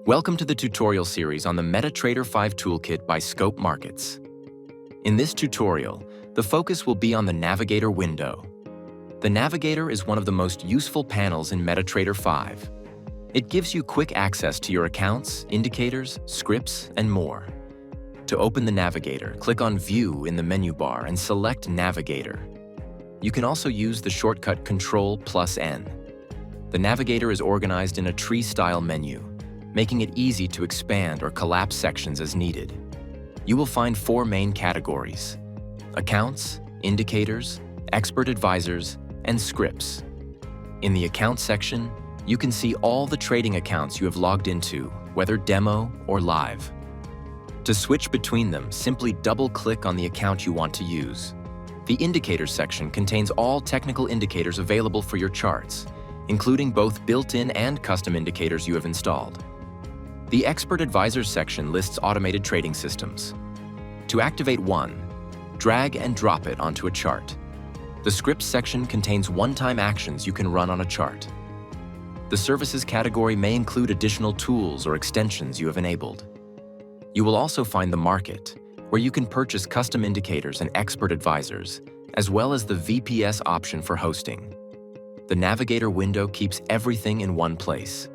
Welcome to the tutorial series on the MT5 Toolkit by Scope Markets. In this tutorial, the focus will be on the Navigator window. The Navigator is one of the most useful panels in MT5 5. It gives you quick access to your accounts, indicators, scripts, and more. To open the Navigator, click on View in the menu bar and select Navigator. You can also use the shortcut Ctrl+N. The Navigator is organized in a tree-style menu, making it easy to expand or collapse sections as needed. You will find four main categories: accounts, indicators, expert advisors, and scripts. In the account section, you can see all the trading accounts you have logged into, whether demo or live. To switch between them, simply double-click on the account you want to use. The indicators section contains all technical indicators available for your charts, including both built-in and custom indicators you have installed. The Expert Advisors section lists automated trading systems. To activate one, drag and drop it onto a chart. The Scripts section contains one-time actions you can run on a chart. The Services category may include additional tools or extensions you have enabled. You will also find the Market, where you can purchase custom indicators and expert advisors, as well as the VPS option for hosting. The Navigator window keeps everything in one place.